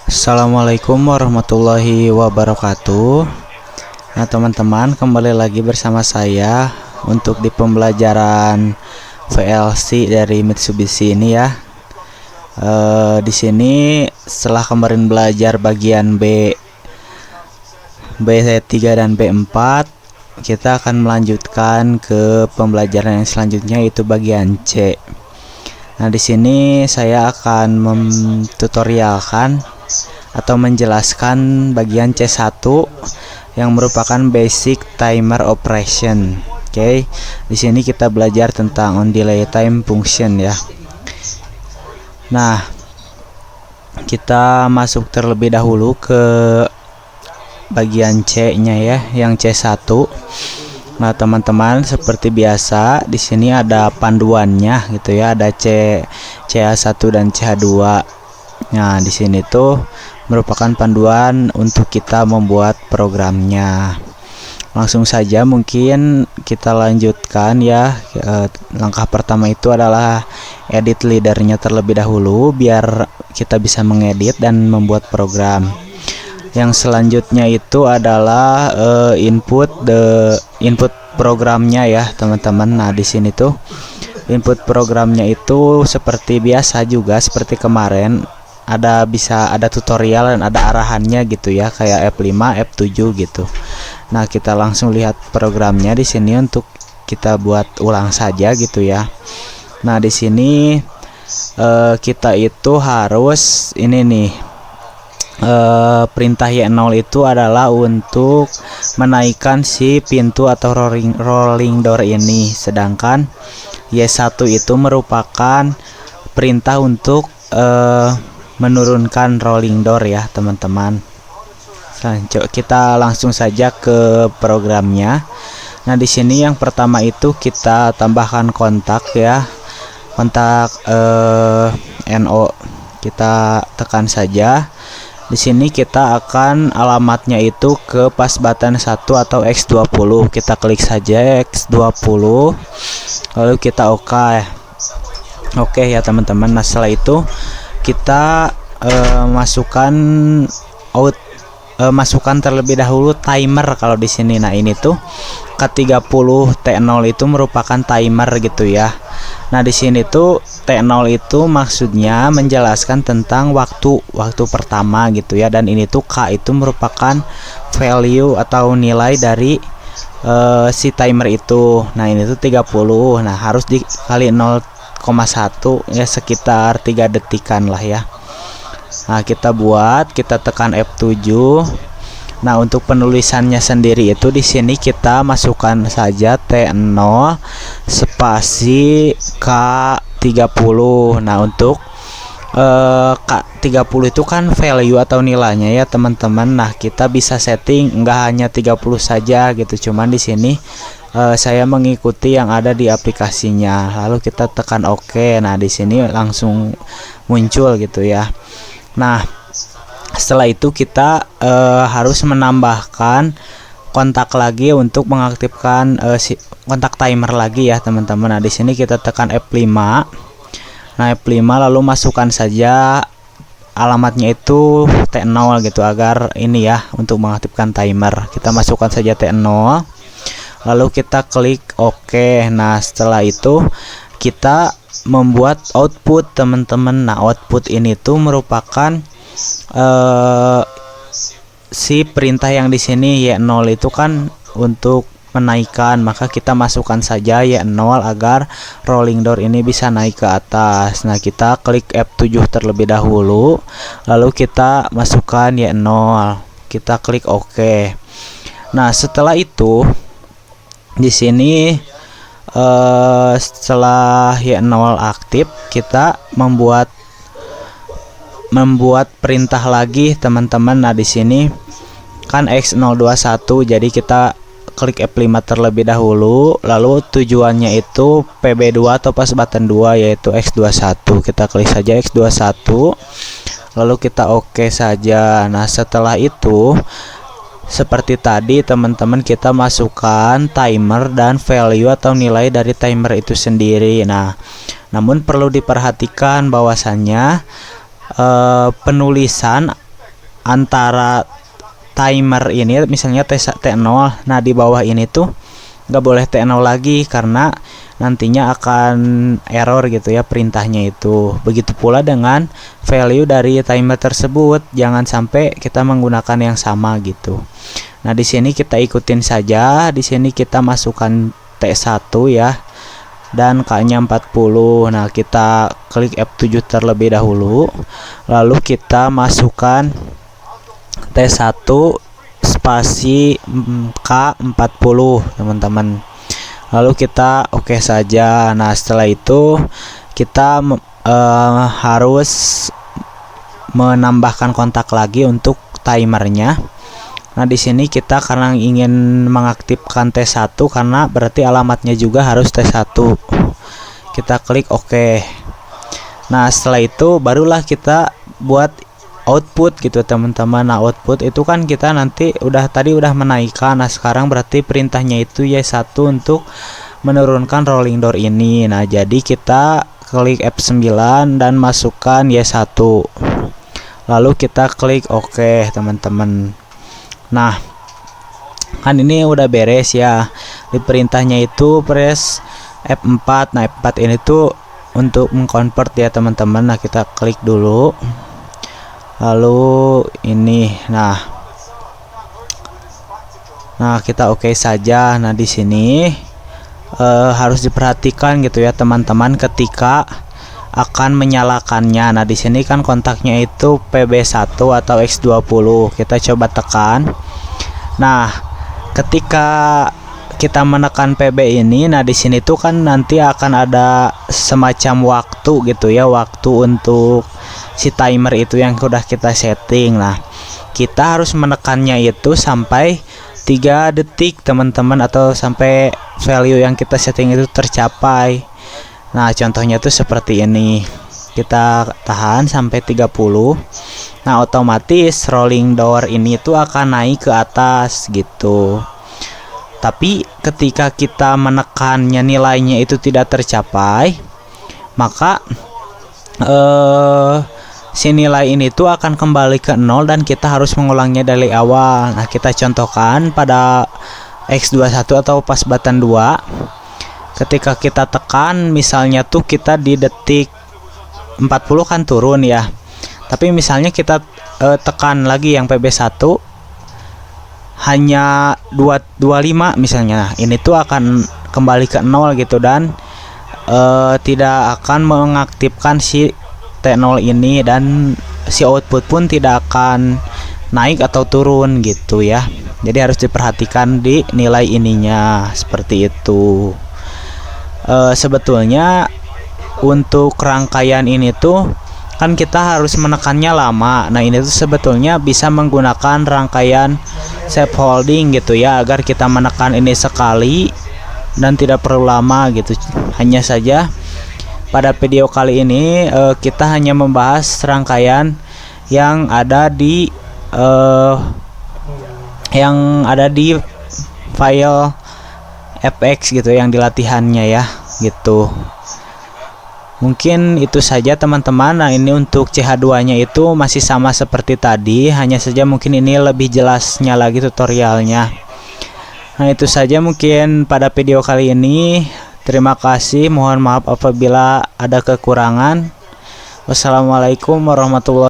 Assalamualaikum warahmatullahi wabarakatuh. Nah teman-teman, kembali lagi bersama saya untuk di pembelajaran VLC dari Mitsubishi ini ya. Di sini setelah kemarin belajar bagian B3 dan B4, kita akan melanjutkan ke pembelajaran yang selanjutnya, yaitu bagian C. Nah, di sini saya akan tutorialkan atau menjelaskan bagian C1 yang merupakan basic timer operation. Oke. Di sini kita belajar tentang on delay time function ya. Nah, kita masuk terlebih dahulu ke bagian C-nya ya, yang C1. Nah, teman-teman, seperti biasa di sini ada panduannya gitu ya, ada CH1 dan CH2. Nah, di sini tuh merupakan panduan untuk kita membuat programnya. Langsung saja mungkin kita lanjutkan ya. Langkah pertama itu adalah edit leadernya terlebih dahulu biar kita bisa mengedit dan membuat program. Yang selanjutnya itu adalah input programnya ya, teman-teman. Nah, di sini tuh input programnya itu seperti biasa juga, seperti kemarin ada tutorial dan ada arahannya gitu ya, kayak F5, F7 gitu. Nah, kita langsung lihat programnya di sini untuk kita buat ulang saja gitu ya. Nah, di sini kita itu harus ini nih, perintah Y0 itu adalah untuk menaikkan si pintu atau rolling door ini, sedangkan Y1 itu merupakan perintah untuk menurunkan rolling door ya, teman-teman. Kita langsung saja ke programnya. Nah, di sini yang pertama itu kita tambahkan kontak ya, kontak NO, kita tekan saja. Di sini kita akan alamatnya itu ke pas button 1 atau X20. Kita klik saja X20, lalu kita oke ya, teman-teman. Nah, setelah itu kita masukkan terlebih dahulu timer kalau di sini. Nah, ini tuh K30 T0 itu merupakan timer gitu ya. Nah, di sini tuh T0 itu maksudnya menjelaskan tentang waktu pertama gitu ya, dan ini tuh K itu merupakan value atau nilai dari si timer itu. Nah, ini tuh 30. Nah, harus dikali 0,1 ya, sekitar 3 detikan lah ya. Nah, kita tekan F7. Nah, untuk penulisannya sendiri itu di sini kita masukkan saja T0 spasi K30. Nah, untuk K30 itu kan value atau nilainya ya, teman-teman. Nah, kita bisa setting enggak hanya 30 saja gitu. Cuman di sini saya mengikuti yang ada di aplikasinya. Lalu kita tekan OK. Nah, di sini langsung muncul gitu ya. Nah, setelah itu kita harus menambahkan kontak lagi untuk mengaktifkan kontak timer lagi ya, teman-teman. Nah, di sini kita tekan F5. Nah, F5 lalu masukkan saja alamatnya itu T0 gitu, agar ini ya, untuk mengaktifkan timer. Kita masukkan saja T0, lalu kita klik OK. Nah, setelah itu kita membuat output, teman-teman. Nah, output ini tuh merupakan si perintah yang di sini Y0 itu kan untuk menaikkan, maka kita masukkan saja Y0 agar rolling door ini bisa naik ke atas. Nah, kita klik F7 terlebih dahulu, lalu kita masukkan Y0, kita klik OK. Nah, setelah itu di sini setelah Y0 aktif, kita membuat perintah lagi, teman-teman. Nah, di sini kan X021, jadi kita klik F5 terlebih dahulu, lalu tujuannya itu PB2 atau pas button 2, yaitu X21. Kita klik saja X21, lalu kita OK saja. Nah, setelah itu seperti tadi, teman-teman, kita masukkan timer dan value atau nilai dari timer itu sendiri. Nah, namun perlu diperhatikan bahwasannya penulisan antara timer ini misalnya T0, nah di bawah ini tuh nggak boleh T0 lagi karena nantinya akan error gitu ya perintahnya itu. Begitu pula dengan value dari timer tersebut, jangan sampai kita menggunakan yang sama gitu. Nah di sini kita ikutin saja, di sini kita masukkan T1 ya dan K-nya 40. Nah kita klik F7 terlebih dahulu, lalu kita masukkan T1 spasi K40 teman-teman, lalu kita oke saja. Nah setelah itu kita harus menambahkan kontak lagi untuk timernya. Nah di sini kita karena ingin mengaktifkan T1 karena berarti alamatnya juga harus T1, kita klik oke. Nah setelah itu barulah kita buat output gitu teman-teman. Nah output itu kan kita nanti tadi udah menaikkan. Nah sekarang berarti perintahnya itu Y1 untuk menurunkan rolling door ini. Nah jadi kita klik F9 dan masukkan Y1, lalu kita klik oke teman-teman. Nah kan ini udah beres ya, di perintahnya itu press F4. Nah F4 ini tuh untuk mengconvert ya teman-teman. Nah kita klik dulu, lalu ini nah kita oke saja. Nah di sini harus diperhatikan gitu ya teman-teman ketika akan menyalakannya. Nah di sini kan kontaknya itu PB1 atau X20, kita coba tekan. Nah ketika kita menekan PB ini, nah di sini tuh kan nanti akan ada semacam waktu gitu ya, waktu untuk si timer itu yang udah kita setting. Nah kita harus menekannya itu sampai 3 detik teman-teman, atau sampai value yang kita setting itu tercapai. Nah contohnya tuh seperti ini, kita tahan sampai 30. Nah otomatis rolling door ini tuh akan naik ke atas gitu. Tapi ketika kita menekannya nilainya itu tidak tercapai, maka si nilai ini tuh akan kembali ke 0 dan kita harus mengulangnya dari awal. Nah kita contohkan pada X21 atau pas button 2, ketika kita tekan misalnya tuh kita di detik 40 kan turun ya, tapi misalnya kita tekan lagi yang PB1 hanya 225 misalnya, nah ini tuh akan kembali ke 0 gitu, dan tidak akan mengaktifkan si T0 ini, dan si output pun tidak akan naik atau turun gitu ya. Jadi harus diperhatikan di nilai ininya seperti itu. Sebetulnya untuk rangkaian ini tuh kan kita harus menekannya lama. Nah ini tuh sebetulnya bisa menggunakan rangkaian shape holding gitu ya, agar kita menekan ini sekali dan tidak perlu lama gitu. Hanya saja pada video kali ini kita hanya membahas rangkaian yang ada di file FX gitu, yang di latihannya ya gitu. Mungkin itu saja teman-teman. Nah ini untuk CH2 nya itu masih sama seperti tadi, hanya saja mungkin ini lebih jelasnya lagi tutorialnya. Nah itu saja mungkin pada video kali ini. Terima kasih, mohon maaf apabila ada kekurangan. Wassalamualaikum warahmatullahi wabarakatuh.